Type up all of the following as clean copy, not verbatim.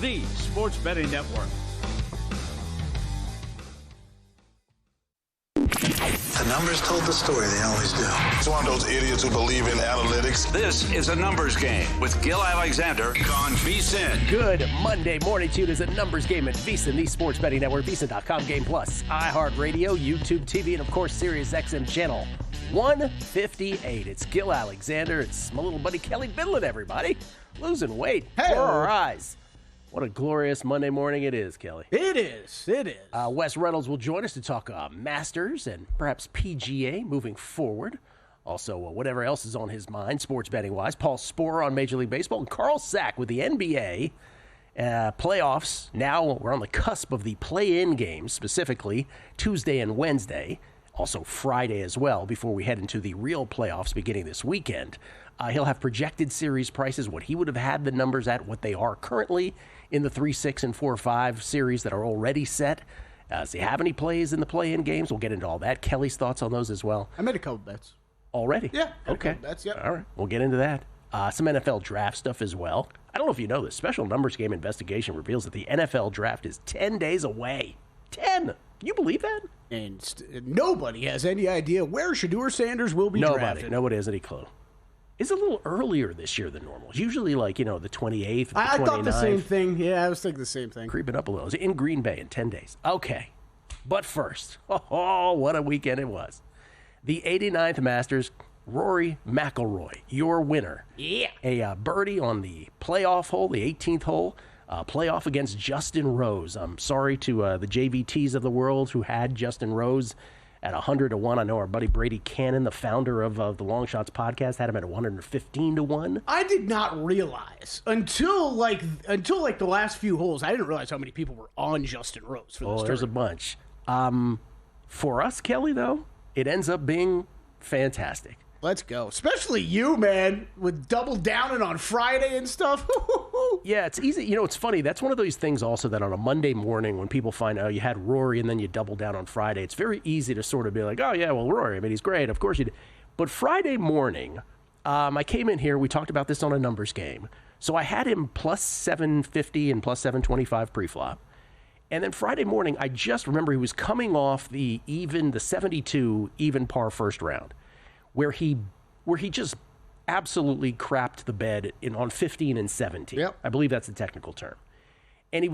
the Sports Betting Network. The numbers told the story, they always do. It's one of those idiots who believe in analytics. This is a numbers game with Gill Alexander on VSiN. Good Monday morning to you. It is a numbers game at VSiN, the Sports Betting Network, VSiN.com, Game Plus, iHeartRadio, YouTube TV, and of course, Sirius XM Channel 158. It's Gill Alexander. It's my little buddy Kelley Bydlon, everybody. Losing weight for our eyes. What a glorious Monday morning it is, Kelley. It is. Wes Reynolds will join us to talk Masters and perhaps PGA moving forward. Also, whatever else is on his mind, sports betting-wise. Paul Sporer on Major League Baseball. And Carl Sack with the NBA playoffs. Now we're on the cusp of the play-in games, specifically Tuesday and Wednesday. Also Friday as well, before we head into the real playoffs beginning this weekend. He'll have projected series prices, what he would have had the numbers at, what they are currently in the 3, 6, and 4, 5 series that are already set. Does he have any plays in the play-in games? We'll get into all that. Kelley's thoughts on those as well. I made a couple bets. Already? Yeah. Okay. Bets, yep. All right. We'll get into that. Some NFL draft stuff as well. I don't know if you know this. Special Numbers Game investigation reveals that the NFL draft is 10 days away. 10! Can you believe that? And nobody has any idea where Shedeur Sanders will be drafted. Nobody has any clue. It's a little earlier this year than normal. It's usually like, the 28th, the 29th. I thought the same thing. Yeah, I was thinking the same thing. Creeping up a little. It's in Green Bay in 10 days. Okay. But first, what a weekend it was. The 89th Masters, Rory McIlroy, your winner. Yeah. A birdie on the playoff hole, the 18th hole. Playoff against Justin Rose. I'm sorry to the JVTs of the world who had Justin Rose at 100-1. I know our buddy Brady Cannon, the founder of the Long Shots podcast, had him at 115-1. I did not realize until the last few holes. I didn't realize how many people were on Justin Rose for this tournament. There's a bunch. For us, Kelley, though, it ends up being fantastic. Let's go. Especially you, man, with double downing on Friday and stuff. Yeah, it's easy. It's funny. That's one of those things also that on a Monday morning when people find out you had Rory and then you double down on Friday, it's very easy to sort of be like, oh, yeah, well, Rory, he's great. Of course you did. But Friday morning, I came in here. We talked about this on a numbers game. So I had him plus 750 and plus 725 pre-flop. And then Friday morning, I just remember he was coming off the 72 even par first round, where he just absolutely crapped the bed on 15 and 17. Yep. I believe that's the technical term. And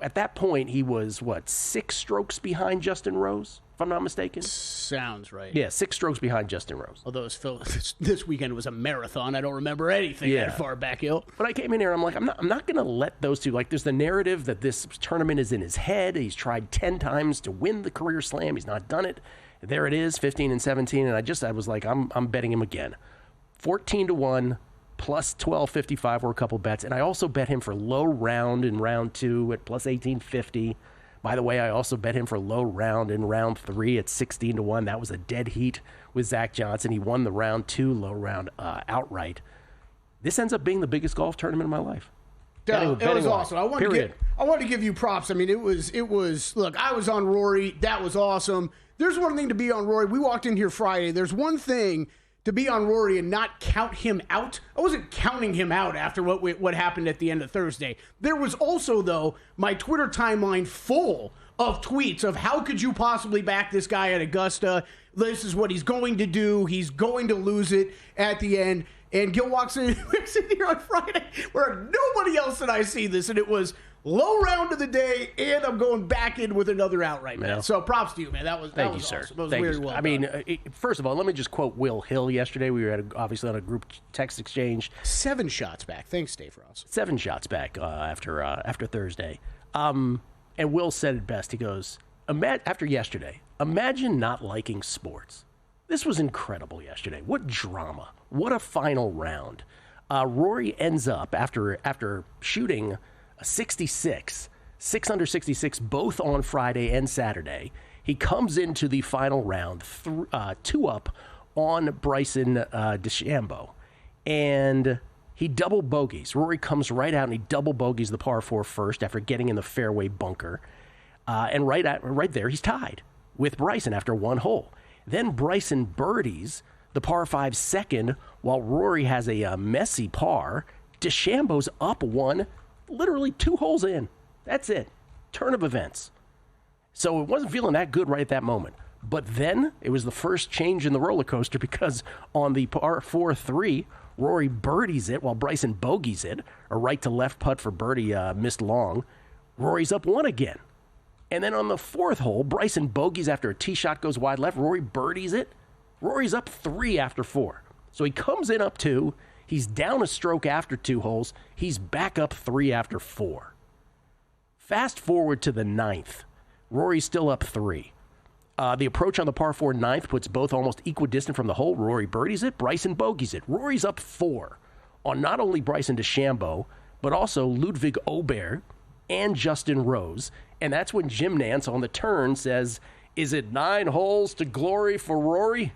at that point, he was, 6 strokes behind Justin Rose, if I'm not mistaken? Sounds right. Yeah, 6 strokes behind Justin Rose. Although this weekend was a marathon. I don't remember anything that far back, Hill. But I came in here, I'm like, I'm not going to let those two, there's the narrative that this tournament is in his head. He's tried 10 times to win the career slam. He's not done it. There it is, 15 and 17, and I was like, I'm betting him again. 14-1, plus 12.55 were a couple bets, and I also bet him for low round in round 2 at plus 18.50. By the way, I also bet him for low round in round 3 at 16-1. That was a dead heat with Zach Johnson. He won the round 2 low round outright. This ends up being the biggest golf tournament of my life. It was awesome. I wanted to give you props. It was. Look, I was on Rory. That was awesome. There's one thing to be on Rory. We walked in here Friday. There's one thing to be on Rory and not count him out. I wasn't counting him out after what happened at the end of Thursday. There was also, though, my Twitter timeline full of tweets of how could you possibly back this guy at Augusta? This is what he's going to do. He's going to lose it at the end. And Gill walks in here on Friday where nobody else did I see this, and it was low round of the day, and I'm going back in with another outright, man. So props to you, man. That was Thank you, awesome. sir. That was Thank very you. well done. First of all, let me just quote Will Hill yesterday. We were obviously on a group text exchange. 7 shots back. Thanks, Dave Ross. 7 shots back after Thursday. And Will said it best. He goes, after yesterday, imagine not liking sports. This was incredible yesterday. What drama. What a final round. Rory ends up, after shooting a 66, 6 under 66, both on Friday and Saturday, he comes into the final round 2 up on Bryson DeChambeau. And he double bogeys. Rory comes right out and he double bogeys the par 4 first after getting in the fairway bunker. And right there, he's tied with Bryson after 1 hole. Then Bryson birdies the par 5 second while Rory has a messy par. DeChambeau's up 1 literally 2 holes in. That's it. Turn of events. So it wasn't feeling that good right at that moment. But then it was the first change in the roller coaster because on the par 4-3, Rory birdies it while Bryson bogeys it. A right to left putt for birdie missed long. Rory's up 1 again. And then on the 4th hole, Bryson bogeys after a tee shot goes wide left. Rory birdies it. Rory's up 3 after 4. So he comes in up 2. He's down a stroke after 2 holes. He's back up 3 after 4. Fast forward to the 9th. Rory's still up 3. The approach on the par 4 9th puts both almost equidistant from the hole. Rory birdies it. Bryson bogeys it. Rory's up 4 on not only Bryson DeChambeau, but also Ludwig Åberg and Justin Rose. And that's when Jim Nantz on the turn says, is it 9 holes to glory for Rory?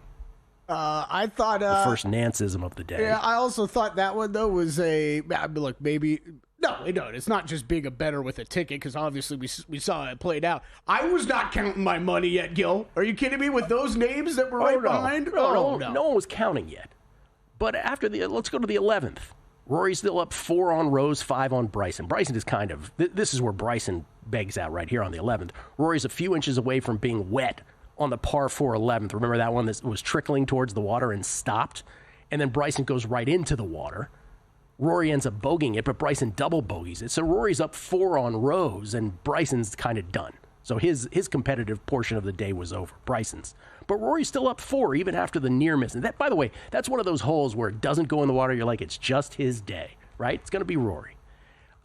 I thought... the first Nantzism of the day. Yeah, I also thought that one, though, was look, maybe... No, it's not just being a bettor with a ticket, because obviously we saw it played out. I was not counting my money yet, Gill. Are you kidding me with those names that were behind? No one was counting yet. But let's go to the 11th. Rory's still up 4 on Rose, 5 on Bryson. Bryson is kind of... This is where Bryson begs out right here on the 11th. Rory's a few inches away from being wet on the par 4 11th. Remember that one that was trickling towards the water and stopped? And then Bryson goes right into the water. Rory ends up bogeying it, but Bryson double bogeys it. So Rory's up 4 on Rose, and Bryson's kind of done. So his competitive portion of the day was over, Bryson's. But Rory's still up 4 even after the near miss. And that, by the way, that's one of those holes where it doesn't go in the water. You're like, it's just his day, right? It's going to be Rory.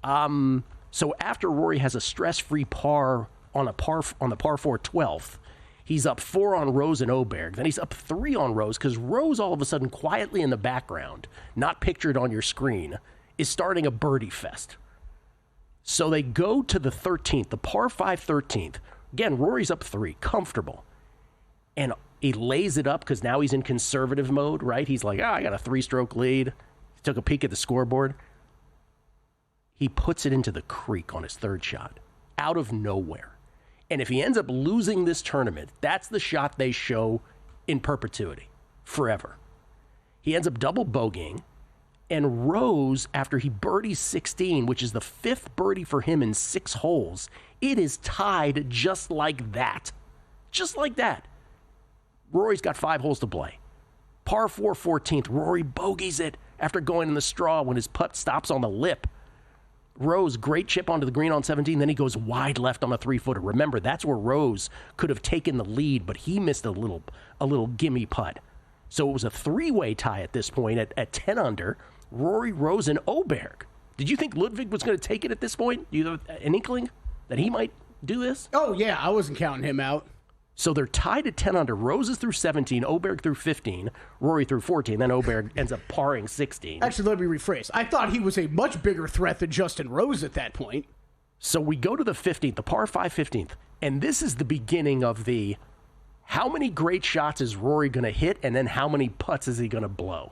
So after Rory has a stress-free par on the par 4 12th, he's up 4 on Rose and Åberg. Then he's up 3 on Rose because Rose all of a sudden quietly in the background, not pictured on your screen, is starting a birdie fest. So they go to the 13th, the par 5 13th. Again, Rory's up 3, comfortable. And he lays it up because now he's in conservative mode, right? He's like, I got a 3-stroke lead. He took a peek at the scoreboard. He puts it into the creek on his 3rd shot, out of nowhere. And if he ends up losing this tournament, that's the shot they show in perpetuity, forever. He ends up double bogeying, and Rose, after he birdies 16, which is the 5th birdie for him in 6 holes, it is tied just like that. Just like that. Rory's got 5 holes to play. Par 4 14th, Rory bogeys it after going in the straw when his putt stops on the lip. Rose, great chip onto the green on 17, then he goes wide left on a 3-footer. Remember, that's where Rose could have taken the lead, but he missed a little gimme putt. So it was a 3-way tie at this point at 10 under, Rory, Rose, and Åberg. Did you think Ludwig was going to take it at this point? Do you have an inkling that he might do this? Oh, yeah, I wasn't counting him out. So they're tied at 10 under. Rose is through 17, Åberg through 15, Rory through 14, then Åberg ends up parring 16. Actually, let me rephrase. I thought he was a much bigger threat than Justin Rose at that point. So we go to the 15th, the par 5 15th, and this is the beginning of the how many great shots is Rory going to hit, and then how many putts is he going to blow?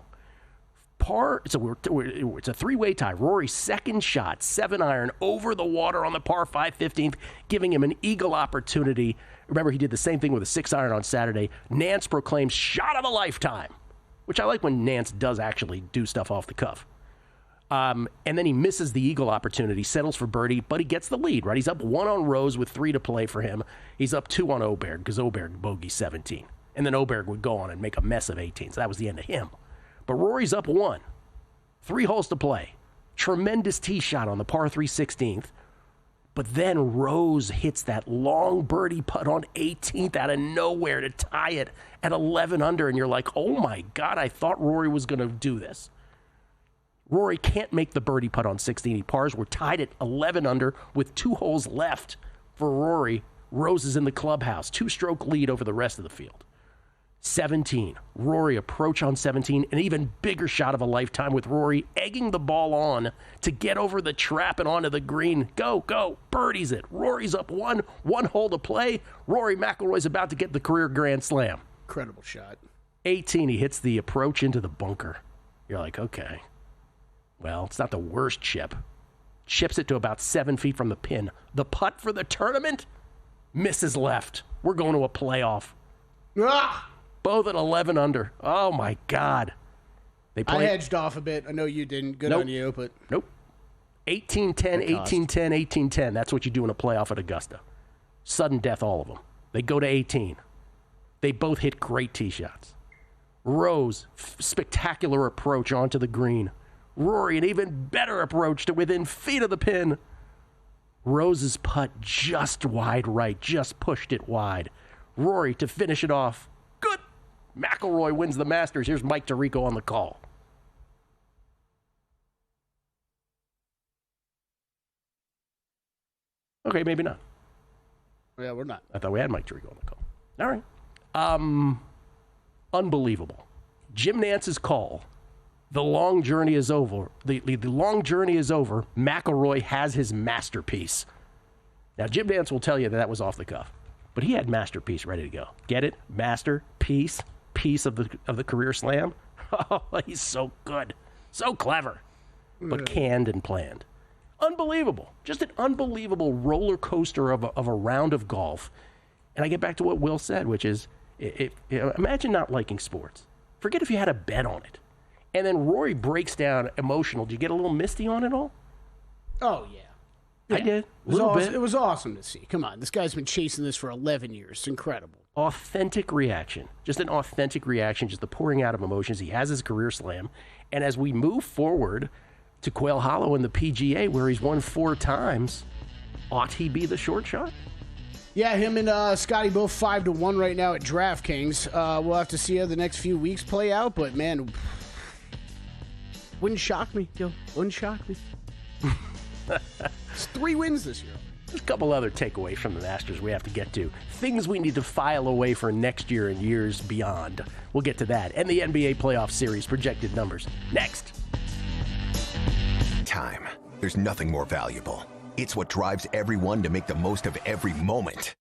It's a 3-way tie. Rory's 2nd shot, 7-iron, over the water on the par 5 15th, giving him an eagle opportunity. Remember, he did the same thing with a 6-iron on Saturday. Nantz proclaims shot of a lifetime, which I like when Nantz does actually do stuff off the cuff. And then he misses the eagle opportunity, settles for birdie, but he gets the lead, right? He's up 1 on Rose with 3 to play for him. He's up 2 on Åberg because Åberg bogeyed 17. And then Åberg would go on and make a mess of 18, so that was the end of him. But Rory's up 1. 3 holes to play. Tremendous tee shot on the par 3 16th. But then Rose hits that long birdie putt on 18th out of nowhere to tie it at 11 under. And you're like, oh my God, I thought Rory was going to do this. Rory can't make the birdie putt on 16. He pars. We're tied at 11 under with 2 holes left for Rory. Rose is in the clubhouse. 2-stroke lead over the rest of the field. 17. Rory approach on 17. An even bigger shot of a lifetime with Rory egging the ball on to get over the trap and onto the green. Go, go. Birdies it. Rory's up 1 hole to play. Rory McIlroy's about to get the career grand slam. Incredible shot. 18. He hits the approach into the bunker. You're like, okay. Well, it's not the worst chip. Chips it to about 7 feet from the pin. The putt for the tournament misses left. We're going to a playoff. Ah! Both at 11 under. Oh, my God. I hedged off a bit. I know you didn't. Good on you, but... Nope. 18-10, 18-10, 18-10. That's what you do in a playoff at Augusta. Sudden death, all of them. They go to 18. They both hit great tee shots. Rose, spectacular approach onto the green. Rory, an even better approach to within feet of the pin. Rose's putt just wide right, just pushed it wide. Rory to finish it off. Good. McIlroy wins the Masters. Here's Mike Tirico on the call. Okay, maybe not. Yeah, we're not. I thought we had Mike Tirico on the call. All right. Unbelievable. Jim Nance's call. The long journey is over. The long journey is over. McIlroy has his masterpiece. Now, Jim Nance will tell you that was off the cuff, but he had masterpiece ready to go. Get it? Masterpiece, piece of the career slam. Oh, he's so good, so clever, but canned and planned. Unbelievable. Just an unbelievable roller coaster of a round of golf. And I get back to what Will said, which is, imagine not liking sports. Forget if you had a bet on it. And then Rory breaks down emotional. Did you get a little misty on it all? Oh, yeah. I did. It was awesome to see. Come on. This guy's been chasing this for 11 years. It's incredible. Authentic reaction. Just an authentic reaction. Just the pouring out of emotions. He has his career slam. And as we move forward to Quail Hollow in the PGA, where he's won 4 times, ought he be the short shot? Yeah, him and Scotty both 5-1 right now at DraftKings. We'll have to see how the next few weeks play out, but man, wouldn't shock me, Gill. Wouldn't shock me. It's 3 wins this year. There's a couple other takeaways from the Masters we have to get to. Things we need to file away for next year and years beyond. We'll get to that. And the NBA playoff series projected numbers. Next. Time. There's nothing more valuable. It's what drives everyone to make the most of every moment.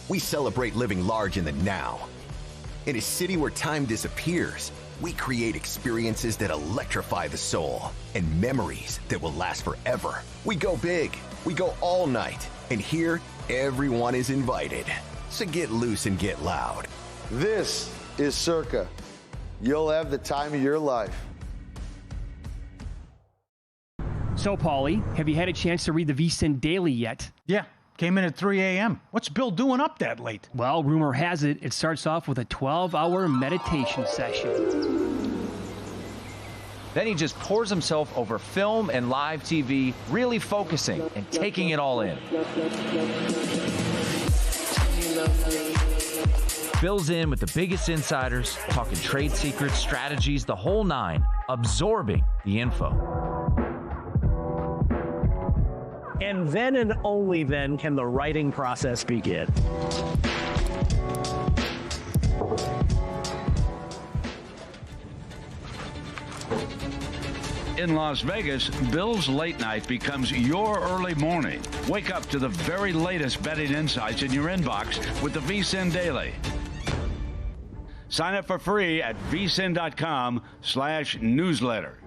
We celebrate living large in the now. In a city where time disappears, we create experiences that electrify the soul and memories that will last forever. We go big, we go all night, and here, everyone is invited. So get loose and get loud. This is Circa. You'll have the time of your life. So, Paulie, have you had a chance to read the VSiN Daily yet? Yeah, came in at 3 a.m. What's Bill doing up that late? Well, rumor has it starts off with a 12-hour meditation session. Then he just pours himself over film and live TV, really focusing and taking it all in. Bill's in with the biggest insiders, talking trade secrets, strategies, the whole nine, absorbing the info. And then and only then can the writing process begin. In Las Vegas, Bill's late night becomes your early morning. Wake up to the very latest betting insights in your inbox with the VSiN Daily. Sign up for free at vsin.com/newsletter.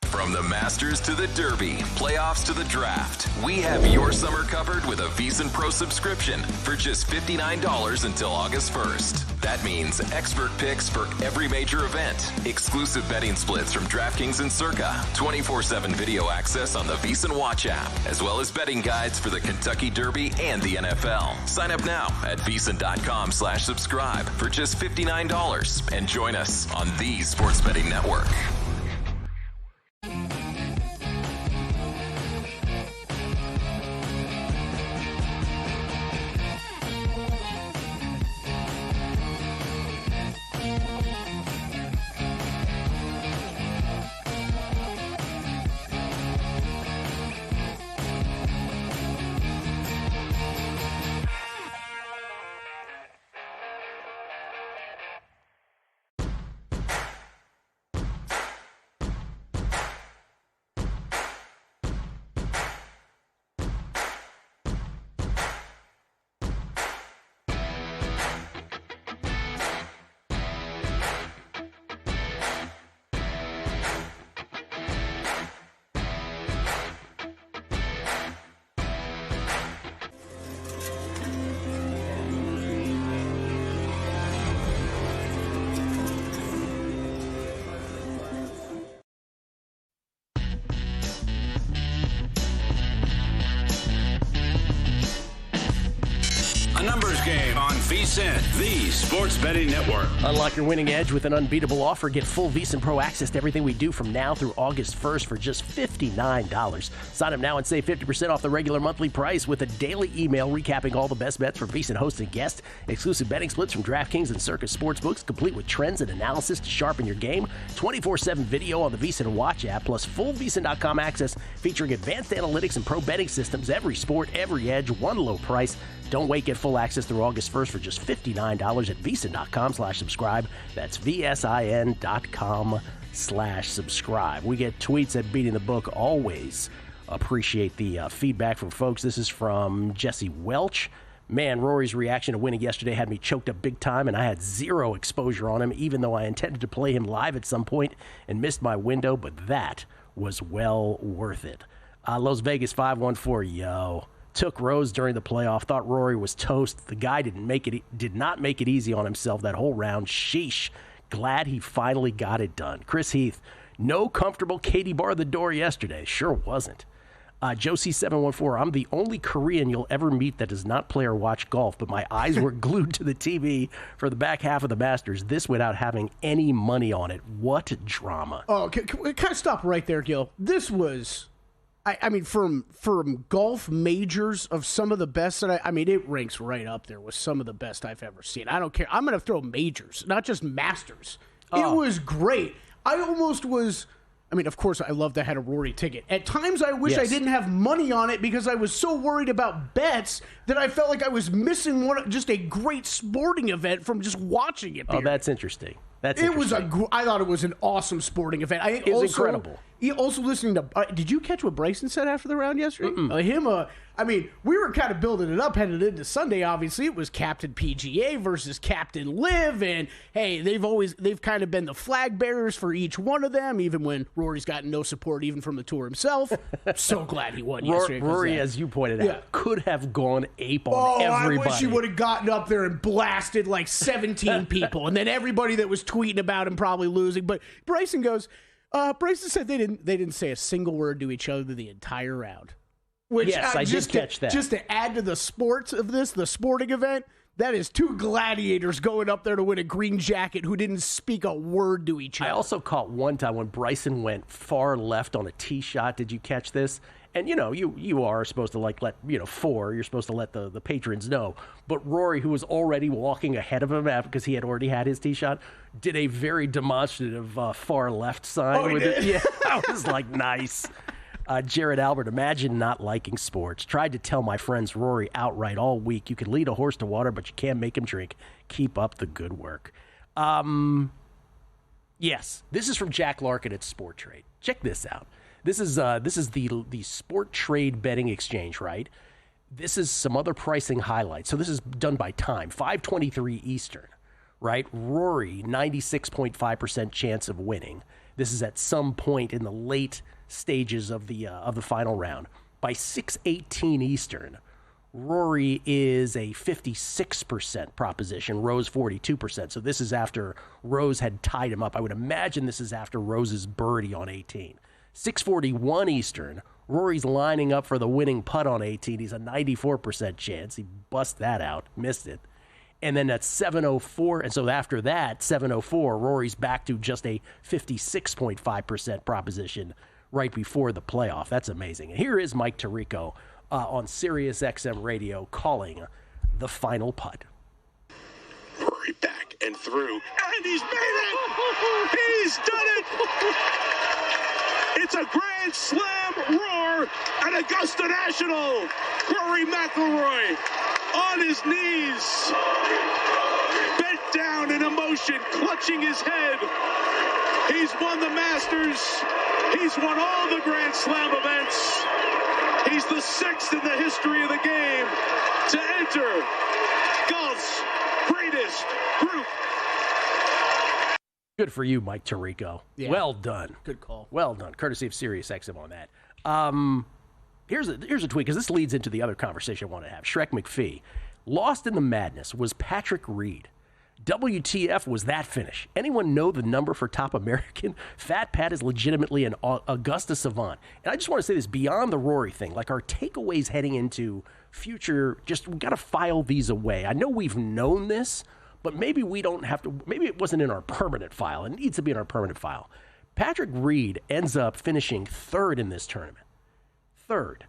From the Masters to the Derby, playoffs to the draft, we have your summer covered with a VSiN Pro subscription for just $59 until August 1st. That means expert picks for every major event, exclusive betting splits from DraftKings and Circa, 24/7 video access on the VSiN Watch app, as well as betting guides for the Kentucky Derby and the NFL. Sign up now at vsin.com/subscribe for just $59 and join us on the Sports Betting Network. Numbers Game on VSiN, the sports betting network. Unlock your winning edge with an unbeatable offer. Get full VSiN Pro access to everything we do from now through August 1st for just $59. Sign up now and save 50% off the regular monthly price with a daily email recapping all the best bets for VSiN hosts and guests. Exclusive betting splits from DraftKings and Circus Sportsbooks, complete with trends and analysis to sharpen your game. 24/7 video on the VSiN Watch app, plus full VSiN.com access featuring advanced analytics and pro betting systems. Every sport, every edge, one low price. Don't wait. Get full access through August 1st for just $59 at VSiN.com/subscribe. That's VSIN.com/subscribe. We get tweets at Beating the Book. Always appreciate the feedback from folks. This is from Jesse Welch. Man, Rory's reaction to winning yesterday had me choked up big time, and I had zero exposure on him, even though I intended to play him live at some point and missed my window, but that was well worth it. Las Vegas 514, yo. Took Rose during the playoff, thought Rory was toast. The guy did not make it easy on himself that whole round. Sheesh. Glad he finally got it done. Chris Heath, no comfortable Katie bar the door yesterday. Sure wasn't. Josie 714, I'm the only Korean you'll ever meet that does not play or watch golf, but my eyes were glued to the TV for the back half of the Masters. This without having any money on it. What drama. Oh, can we kind of stop right there, Gill? This was... I mean, from golf majors of some of the best that it ranks right up there with some of the best I've ever seen. I don't care. I'm going to throw majors, not just Masters. Oh. It was great. I almost was... I mean, of course, I loved I had a Rory ticket. At times, I wish I didn't have money on it because I was so worried about bets that I felt like I was missing just a great sporting event from just watching it. Oh, that's interesting. I thought it was an awesome sporting event. It was incredible. Also listening to, did you catch what Bryson said after the round yesterday? We were kind of building it up headed into Sunday. Obviously, it was Captain PGA versus Captain Liv, and hey, they've kind of been the flag bearers for each one of them, even when Rory's gotten no support even from the tour himself. So glad he won yesterday. Rory, as you pointed out, could have gone ape on everybody. I wish he would have gotten up there and blasted like 17 people, and then everybody that was tweeting about him probably losing. But Bryson said they didn't say a single word to each other the entire round. Which, yes, I did catch that. Just to add to the sports of this, the sporting event, that is two gladiators going up there to win a green jacket who didn't speak a word to each other. I also caught one time when Bryson went far left on a tee shot. Did you catch this? And, you are supposed to you're supposed to let the patrons know. But Rory, who was already walking ahead of him because he had already had his tee shot, did a very demonstrative far left sign. Oh, he did? Yeah, I was like, nice. Jared Albert, imagine not liking sports. Tried to tell my friends Rory outright all week. You can lead a horse to water, but you can't make him drink. Keep up the good work. Yes, this is from Jack Larkin at Sport Trade. Check this out. This is the Sport Trade betting exchange, right? This is some other pricing highlights. So this is done by time. 5:23 Eastern, right? Rory, 96.5% chance of winning. This is at some point in the late stages of the final round. By 6:18 Eastern, Rory is a 56% proposition, Rose 42%. So this is after Rose had tied him up. I would imagine this is after Rose's birdie on 18. 6:41 Eastern, Rory's lining up for the winning putt on 18. He's a 94% chance. He bust that out, missed it. And then at 7:04, and so after that, 7:04, Rory's back to just a 56.5% proposition right before the playoff. That's amazing. And here is Mike Tirico on Sirius XM Radio calling the final putt. Rory back and through, and he's made it! He's done it! It's a Grand Slam roar at Augusta National. Rory McIlroy on his knees, bent down in emotion, clutching his head. He's won the Masters. He's won all the Grand Slam events. He's the sixth in the history of the game to enter golf's greatest group. Good for you, Mike Tirico. Yeah. Well done. Good call. Well done. Courtesy of Sirius XM on that. Here's a tweet, because this leads into the other conversation I want to have. Shrek McPhee. Lost in the madness was Patrick Reed. WTF was that finish? Anyone know the number for top American? Fat Pat is legitimately an Augusta savant. And I just want to say this beyond the Rory thing, like our takeaways heading into future, we got to file these away. I know we've known this, but maybe we don't have to. Maybe it wasn't in our permanent file. It needs to be in our permanent file. Patrick Reed ends up finishing third in this tournament. Third.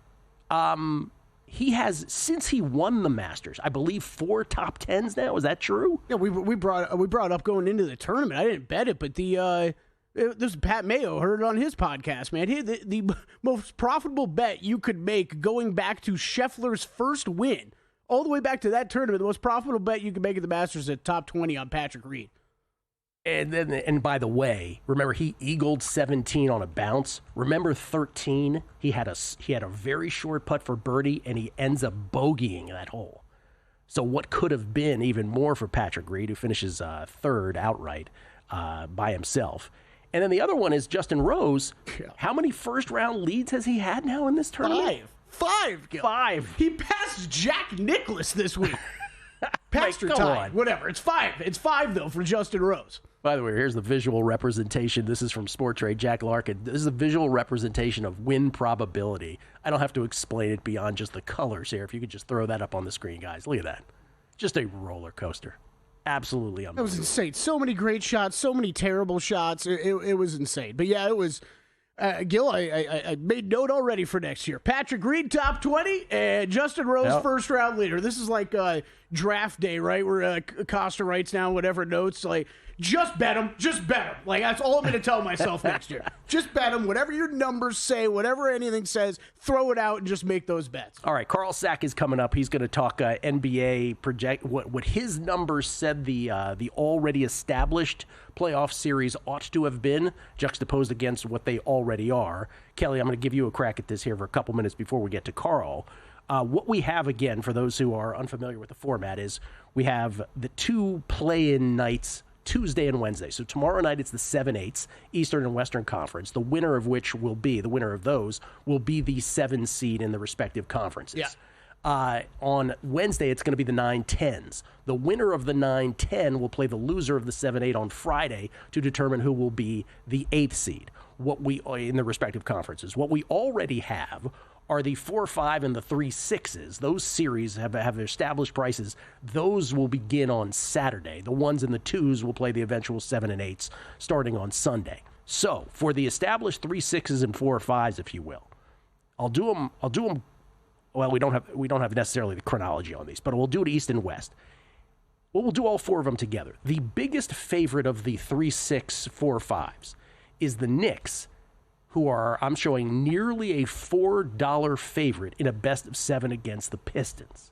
He has, since he won the Masters, I believe 4 top 10s now. Is that true? Yeah, we brought up going into the tournament. I didn't bet it, but this is Pat Mayo, heard it on his podcast, man. The most profitable bet you could make going back to Scheffler's first win, all the way back to that tournament, the most profitable bet you could make at the Masters at top 20 on Patrick Reed. And by the way, remember he eagled 17 on a bounce. Remember 13? He had a very short putt for birdie, and he ends up bogeying that hole. So what could have been even more for Patrick Reed, who finishes third outright by himself. And then the other one is Justin Rose. Yeah. How many first-round leads has he had now in this tournament? Five, Gil. 5. He passed Jack Nicklaus this week. Passed or tied. Whatever. It's 5. It's 5, though, for Justin Rose. By the way, here's the visual representation. This is from Sports Trade, Jack Larkin. This is a visual representation of win probability. I don't have to explain it beyond just the colors here. If you could just throw that up on the screen, guys. Look at that. Just a roller coaster. Absolutely unbelievable. That was insane. So many great shots, so many terrible shots. It was insane. But, yeah, it was Gil, I made note already for next year. Patrick Reed, top 20, and Justin Rose, first-round leader. This is like draft day, right, where Costa writes down whatever notes, like, just bet him. Just bet him. Like, that's all I'm going to tell myself next year. Just bet him. Whatever your numbers say, whatever anything says, throw it out and just make those bets. All right, Carl Sack is coming up. He's going to talk NBA project, what his numbers said the already established playoff series ought to have been, juxtaposed against what they already are. Kelly, I'm going to give you a crack at this here for a couple minutes before we get to Carl. What we have, again, for those who are unfamiliar with the format, is we have the 2 play-in nights, Tuesday and Wednesday. So tomorrow night it's the 7-8s, Eastern and Western Conference, the winner of those will be the 7 seed in the respective conferences. Yeah. On Wednesday, it's going to be the 9-10s. The winner of the 9-10 will play the loser of the 7-8 on Friday to determine who will be the 8th seed in the respective conferences. What we already have are the 4-5 and the 3-6s. Those series have established prices. Those will begin on Saturday. The 1s and the 2s will play the eventual 7 and 8s starting on Sunday. So for the established 3-6s and 4-5s, if you will, I'll do them. Well, we don't have necessarily the chronology on these, but we'll do it East and West. Well, we'll do all 4 of them together. The biggest favorite of the 3-6, 4-5s is the Knicks, who are, I'm showing, nearly a $4 favorite in a best of 7 against the Pistons.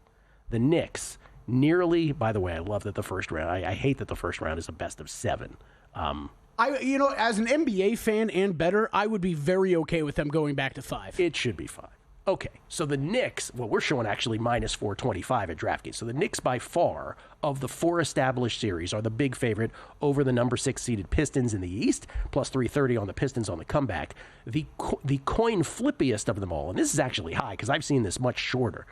The Knicks, nearly, by the way, I love that the first round, I hate that the first round is a best of 7. As an NBA fan and better, I would be very okay with them going back to 5. It should be 5. Okay, so the Knicks, well, we're showing actually minus 425 at DraftKings. So the Knicks, by far, of the 4 established series, are the big favorite over the number 6 seeded Pistons in the East, plus 330 on the Pistons on the comeback. The coin flippiest of them all, and this is actually high because I've seen this much shorter.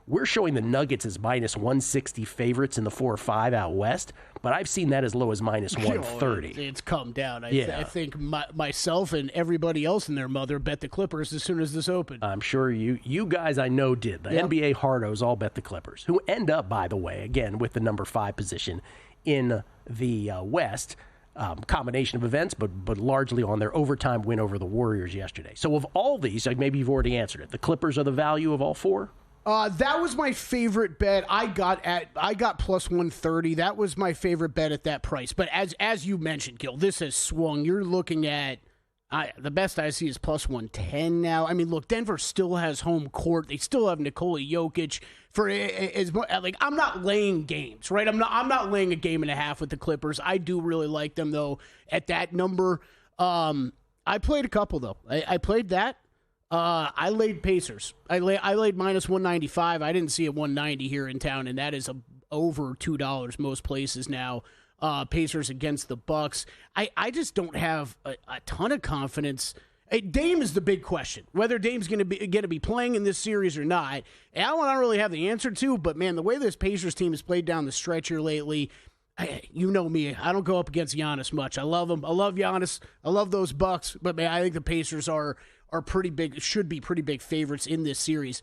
We're showing the Nuggets as minus 160 favorites in the 4-5 out west, but I've seen that as low as minus 130. It's come down. I think myself and everybody else and their mother bet the Clippers as soon as this opened. I'm sure you guys I know did. The NBA hardos all bet the Clippers, who end up, by the way, again, with the number 5 position in the West. Combination of events, but largely on their overtime win over the Warriors yesterday. So of all these, like maybe you've already answered it, the Clippers are the value of all 4? That was my favorite bet. I got plus 130. That was my favorite bet at that price. But as you mentioned, Gil, this has swung. You're looking at the best I see is plus 110 now. I mean, look, Denver still has home court. They still have Nikola Jokic. I'm not laying games, right? I'm not laying a game and a half with the Clippers. I do really like them though at that number. I played a couple though. I played that. I laid Pacers. I laid minus 195. I didn't see a 190 here in town, and that is over $2 most places now. Pacers against the Bucks. I just don't have a ton of confidence. Dame is the big question. Whether Dame's going to be playing in this series or not, and I don't really have the answer to. But man, the way this Pacers team has played down the stretch here lately. You know me. I don't go up against Giannis much. I love him. I love Giannis. I love those Bucks. But man, I think the Pacers are pretty big, should be pretty big favorites in this series.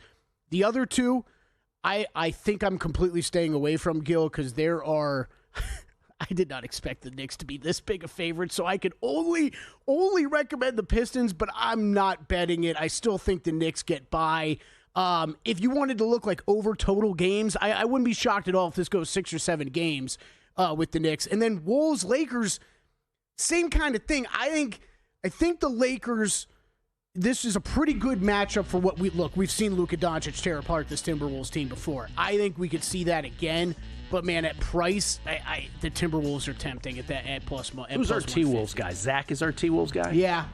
The other 2, I think I'm completely staying away from Gill because there are I did not expect the Knicks to be this big a favorite, so I could only recommend the Pistons, but I'm not betting it. I still think the Knicks get by. If you wanted to look like over total games, I wouldn't be shocked at all if this goes 6 or 7 games with the Knicks. And then Wolves, Lakers, same kind of thing. I think the Lakers, this is a pretty good matchup for what we've seen Luka Doncic tear apart this Timberwolves team before. I think we could see that again. But, man, at price, the Timberwolves are tempting at plus. Who's our T-Wolves guy? Zach is our T-Wolves guy? Yeah.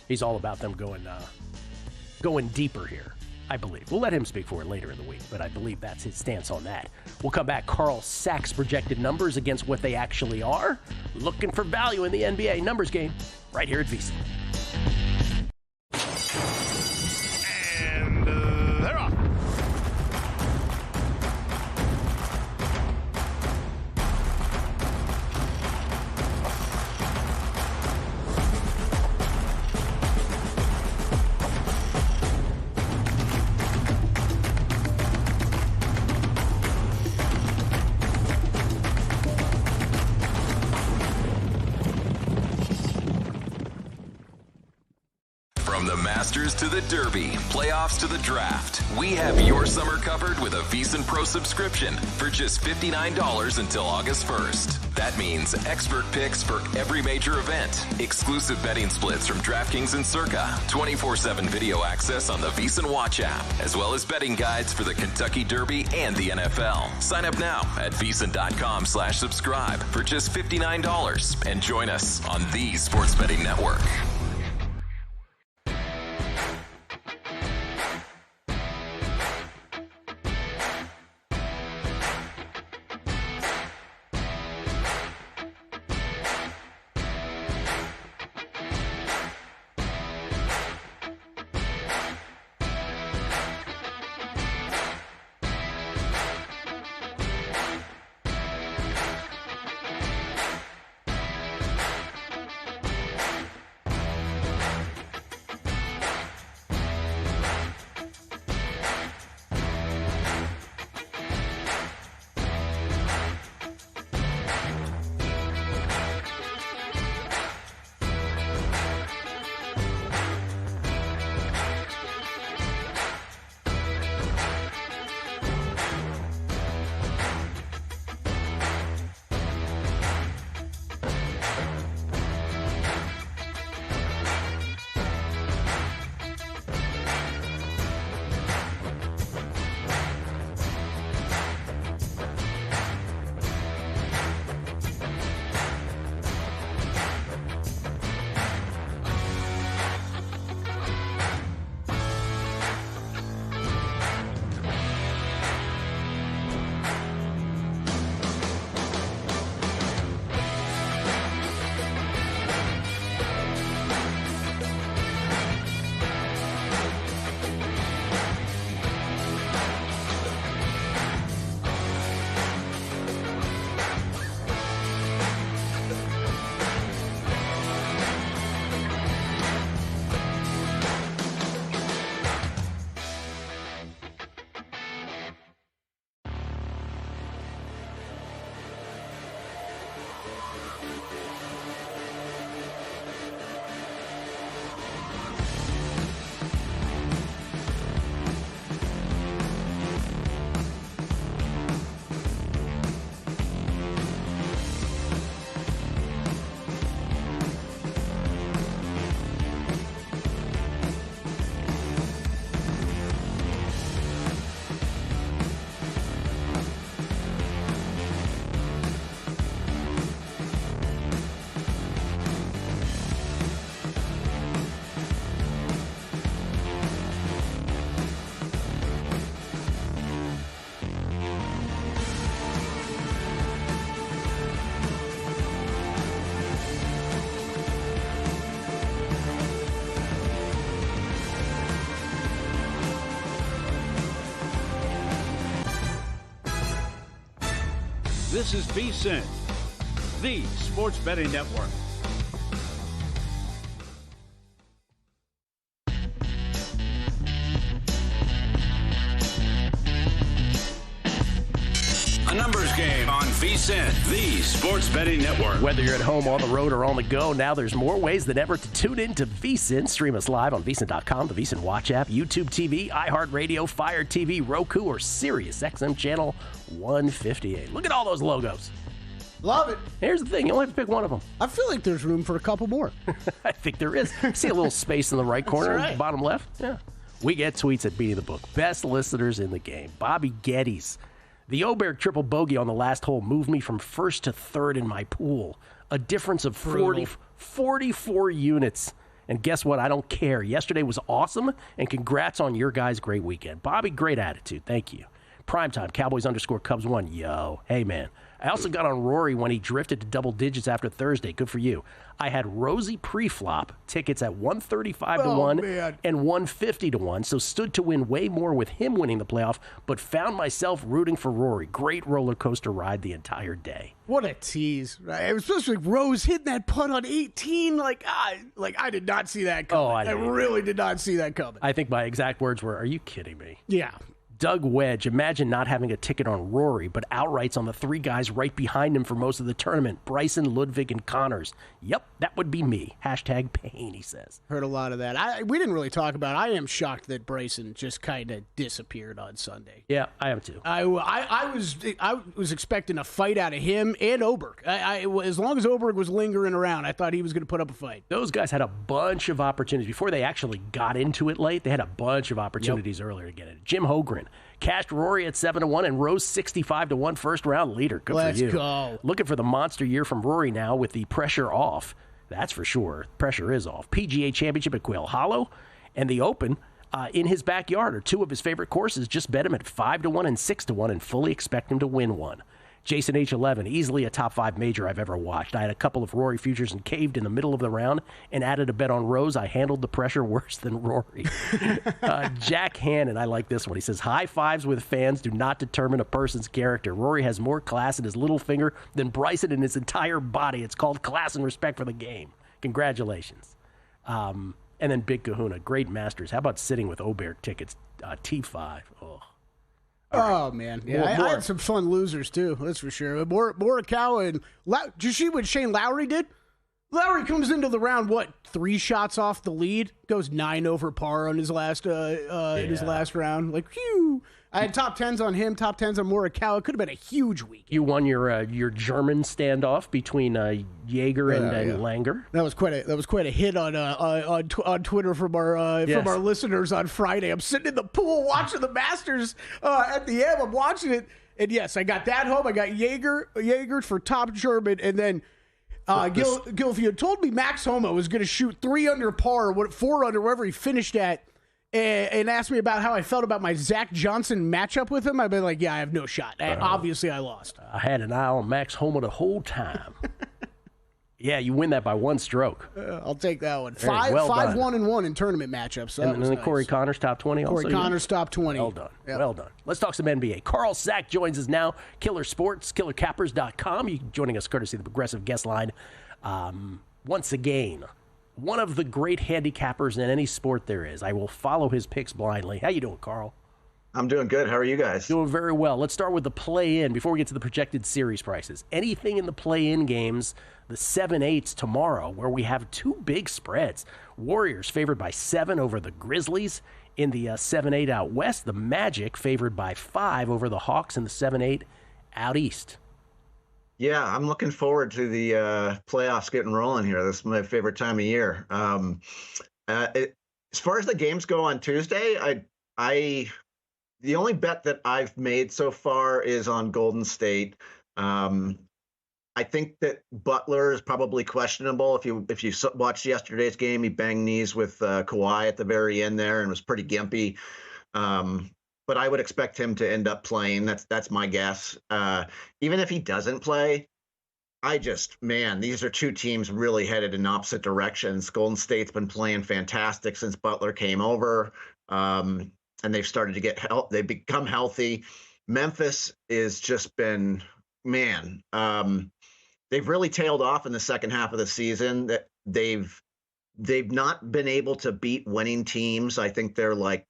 He's all about them going deeper here, I believe. We'll let him speak for it later in the week, but I believe that's his stance on that. We'll come back. Carl Sack's projected numbers against what they actually are. Looking for value in the NBA numbers game right here at VSiN. And they're off. From the Masters to the Derby, playoffs to the draft, we have your summer covered with a VSiN Pro subscription for just $59 until August 1st. That means expert picks for every major event, exclusive betting splits from DraftKings and Circa, 24/7 video access on the VSiN Watch app, as well as betting guides for the Kentucky Derby and the NFL. Sign up now at VSiN.com/subscribe for just $59 and join us on the Sports Betting Network. This is VSiN, the Sports Betting Network. Numbers Game on VSiN, the sports betting network. Whether you're at home, on the road, or on the go, now there's more ways than ever to tune in to VSiN. Stream us live on VSiN.com, the VSiN Watch app, YouTube TV, iHeartRadio, Fire TV, Roku, or Sirius XM Channel 158. Look at all those logos. Love it. Here's the thing. You only have to pick one of them. I feel like there's room for a couple more. I think there is. See a little space in the right corner, right. Bottom left? Yeah. We get tweets at Beating the Book. Best listeners in the game. Bobby Geddes. The Oberg triple bogey on the last hole moved me from first to third in my pool. A difference of 44 units. And guess what? I don't care. Yesterday was awesome, and congrats on your guys' great weekend. Bobby, great attitude. Thank you. Primetime, Cowboys_Cubs 1. Yo. Hey, man. I also got on Rory when he drifted to double digits after Thursday. Good for you. I had Rosie pre-flop tickets at 135 to 1 and 150 to 1, so stood to win way more with him winning the playoff, but found myself rooting for Rory. Great roller coaster ride the entire day. What a tease. Right? It was supposed to be Rose hitting that putt on 18. I did not see that coming. I really did not see that coming. I think my exact words were, are you kidding me? Yeah. Doug Wedge, imagine not having a ticket on Rory, but outrights on the three guys right behind him for most of the tournament, Bryson, Ludwig, and Connors. Yep, that would be me. Hashtag pain, he says. Heard a lot of that. We didn't really talk about it. I am shocked that Bryson just kind of disappeared on Sunday. Yeah, I am too. I was expecting a fight out of him and Oberg. As long as Oberg was lingering around, I thought he was going to put up a fight. Those guys had a bunch of opportunities. Before they actually got into it late, they had a bunch of opportunities earlier to get in. Jim Hogren cashed Rory at 7-1 and Rose 65 to 1 first round leader. Good Let's for you. Go. Looking for the monster year from Rory now with the pressure off. That's for sure. Pressure is off. PGA Championship at Quail Hollow and the Open in his backyard are two of his favorite courses. Just bet him at 5-1 and 6-1 and fully expect him to win one. Jason H11, easily a top 5 major I've ever watched. I had a couple of Rory futures and caved in the middle of the round and added a bet on Rose. I handled the pressure worse than Rory. Jack Hannon, I like this one. He says, high fives with fans do not determine a person's character. Rory has more class in his little finger than Bryson in his entire body. It's called class and respect for the game. Congratulations. And then Big Kahuna, great Masters. How about sitting with Oberg tickets? T5. Oh. Oh, man. Yeah, I had some fun losers, too. That's for sure. Morikawa and did you see what Shane Lowry did? Lowry comes into the round, 3 shots off the lead? Goes 9 over par on his last in his last round. Like, phew. I had top 10s on him, top 10s on Morikawa. It could have been a huge week. You won your German standoff between Jaeger and Langer. That was quite a hit on Twitter from our listeners on Friday. I'm sitting in the pool watching the Masters at the end. I'm watching it, and yes, I got that home. I got Jaeger for top German, and then Gill. If you had told me Max Homa was going to shoot 3 under par, 4 under, wherever he finished at, and asked me about how I felt about my Zach Johnson matchup with him, I'd be like, yeah, I have no shot. Obviously, I lost. I had an eye on Max Homa the whole time. Yeah, you win that by 1 stroke. I'll take that one. Well 5-1-1 in tournament matchups. So and then nice. Corey Connors top 20 also. Corey Connors top 20. Well done. Yep. Well done. Let's talk some NBA. Carl Sack joins us now. Killer Sports, KillerCappers.com. You joining us courtesy of the Progressive Guest Line. Once again, one of the great handicappers in any sport there is. I will follow his picks blindly. How you doing, Carl? I'm doing good. How are you guys? Doing very well. Let's start with the play-in before we get to the projected series prices. Anything in the play-in games, the 7-8s tomorrow, where we have 2 big spreads. Warriors favored by 7 over the Grizzlies in the 7-8 out west. The Magic favored by 5 over the Hawks in the 7-8 out east. Yeah, I'm looking forward to the playoffs getting rolling here. This is my favorite time of year. As far as the games go on Tuesday, the only bet that I've made so far is on Golden State. I think that Butler is probably questionable. If you watched yesterday's game, he banged knees with Kawhi at the very end there and was pretty gimpy. But I would expect him to end up playing. That's my guess. Even if he doesn't play, these are 2 teams really headed in opposite directions. Golden State's been playing fantastic since Butler came over, and they've started to get help. They've become healthy. Memphis is just been, they've really tailed off in the second half of the season. That they've not been able to beat winning teams. I think they're like,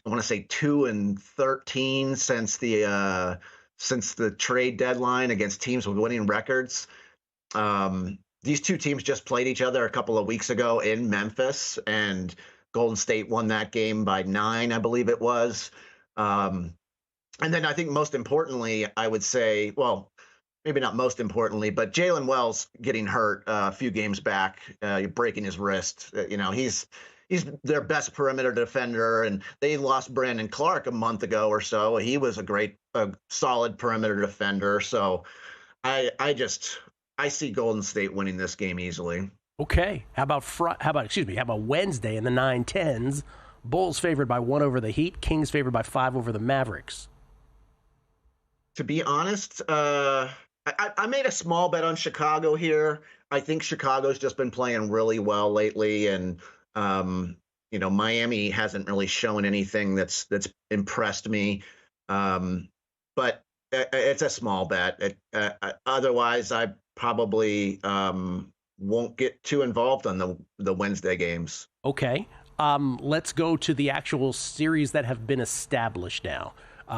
I want to say 2-13 since the since the trade deadline against teams with winning records. These two teams just played each other a couple of weeks ago in Memphis, and Golden State won that game by 9, I believe it was. And then I think most importantly, I would say, well, maybe not most importantly, but Jalen Wells getting hurt a few games back, breaking his wrist. He's their best perimeter defender, and they lost Brandon Clark a month ago or so. He was a solid perimeter defender. So I see Golden State winning this game easily. Okay. How about Wednesday in the 9-10s? Bulls favored by 1 over the Heat. Kings favored by 5 over the Mavericks. To be honest, I made a small bet on Chicago here. I think Chicago's just been playing really well lately, and Miami hasn't really shown anything that's impressed me. But it's a small bet. Otherwise, I probably won't get too involved on the Wednesday games. Okay. Let's go to the actual series that have been established now.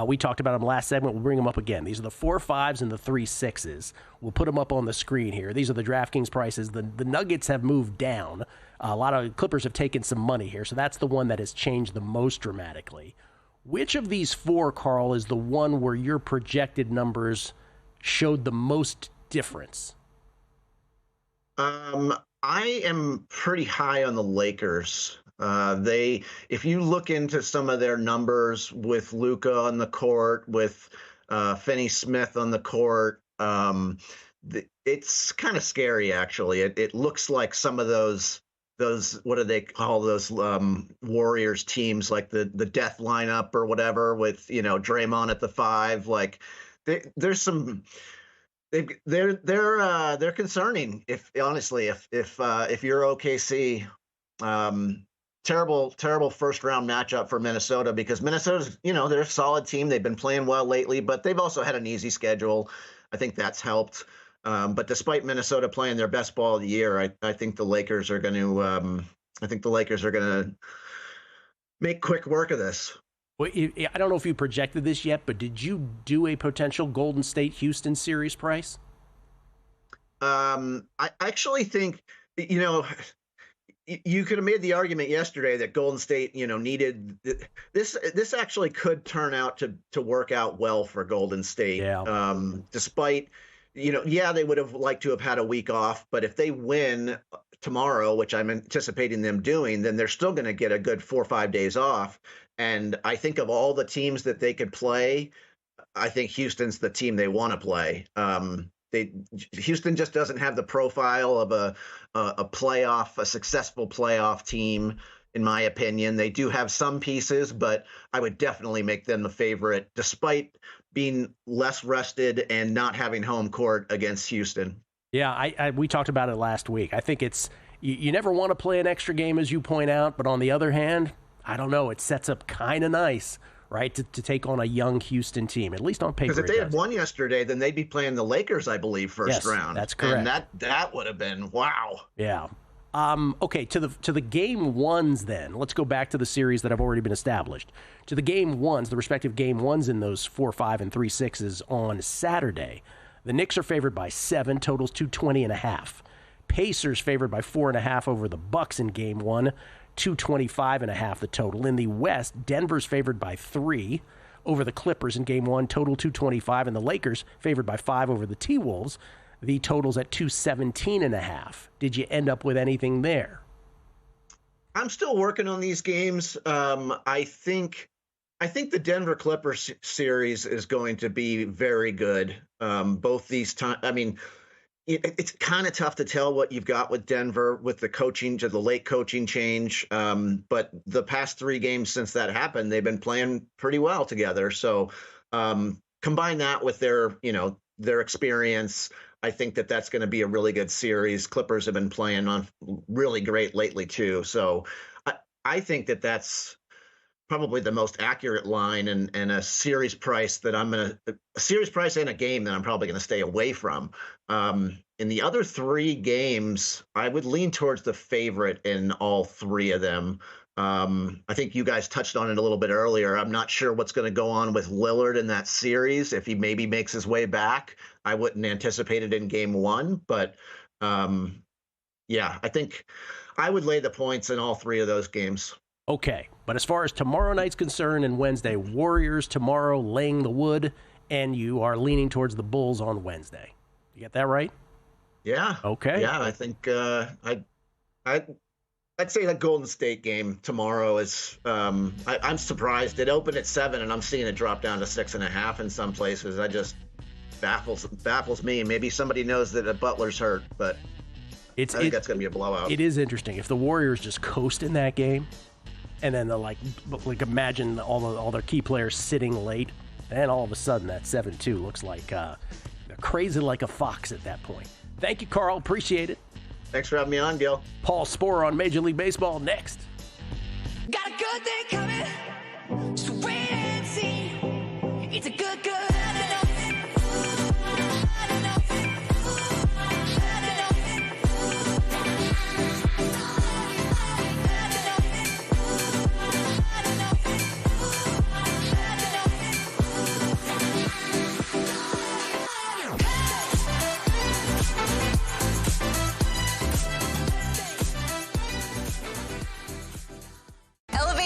We talked about them last segment. We'll bring them up again. These are the 4-5s and the 3-6s. We'll put them up on the screen here. These are the DraftKings prices. The Nuggets have moved down. A lot of Clippers have taken some money here, so that's the one that has changed the most dramatically. Which of these 4, Carl, is the one where your projected numbers showed the most difference? I am pretty high on the Lakers. If you look into some of their numbers with Luka on the court, with Finney-Smith on the court, it's kind of scary, actually. It looks like some of those what do they call those Warriors teams, like the death lineup or whatever, with Draymond at the 5. Like there's some. They're concerning. If honestly, if you're OKC, terrible first round matchup for Minnesota, because Minnesota's they're a solid team. They've been playing well lately, but they've also had an easy schedule. I think that's helped. But despite Minnesota playing their best ball of the year, I think the Lakers are going to make quick work of this. Well, I don't know if you projected this yet, but did you do a potential Golden State-Houston series price? I actually think, you could have made the argument yesterday that Golden State, needed this. This actually could turn out to work out well for Golden State. Yeah. Despite, they would have liked to have had a week off, but if they win tomorrow, which I'm anticipating them doing, then they're still going to get a good 4 or 5 days off. And I think of all the teams that they could play, I think Houston's the team they want to play. Houston just doesn't have the profile of a successful playoff team, in my opinion. They do have some pieces, but I would definitely make them the favorite, despite being less rested and not having home court against Houston. Yeah, we talked about it last week. I think it's you never want to play an extra game, as you point out, but on the other hand, I don't know. It sets up kind of nice, right, to take on a young Houston team, at least on paper. Because if they had won yesterday, then they'd be playing the Lakers, I believe, first round. That's correct. And that would have been wow. Yeah. Okay, to the game ones then. Let's go back to the series that have already been established. To the game ones, the respective game ones in those 4-5 and 3-6s on Saturday. The Knicks are favored by 7, totals 220.5. Pacers favored by 4.5 over the Bucks in game 1. 225.5 the total. In the West, Denver's favored by 3 over the Clippers in game 1, total 225, and the Lakers favored by 5 over the T-Wolves. The total's at 217.5. Did you end up with anything there? I'm still working on these games. I think the Denver Clippers series is going to be very good. Both these times, I mean, it's kind of tough to tell what you've got with Denver with the late coaching change. But the past 3 games since that happened, they've been playing pretty well together. So combine that with their experience, I think that's going to be a really good series. Clippers have been playing on really great lately too. So I think that's probably the most accurate line and a series price that a series price and a game that I'm probably going to stay away from. In the other 3 games, I would lean towards the favorite in all 3 of them. I think you guys touched on it a little bit earlier. I'm not sure what's going to go on with Lillard in that series. If he maybe makes his way back, I wouldn't anticipate it in game 1. But yeah, I think I would lay the points in all 3 of those games. Okay, but as far as tomorrow night's concerned and Wednesday, Warriors tomorrow laying the wood, and you are leaning towards the Bulls on Wednesday. You get that right? Yeah. Okay. Yeah, I think I'd say that Golden State game tomorrow is. I'm surprised it opened at 7, and I'm seeing it drop down to 6.5 in some places. I just baffles me. Maybe somebody knows that Butler's hurt, but I think that's going to be a blowout. It is interesting if the Warriors just coast in that game, and then they'll like imagine all their key players sitting late, and all of a sudden that 7-2 looks like they're crazy like a fox at that point. Thank you, Carl. Appreciate it. Thanks for having me on, Gill. Paul Sporer on Major League Baseball next. Got a good thing coming. Just wait and see. It's a good.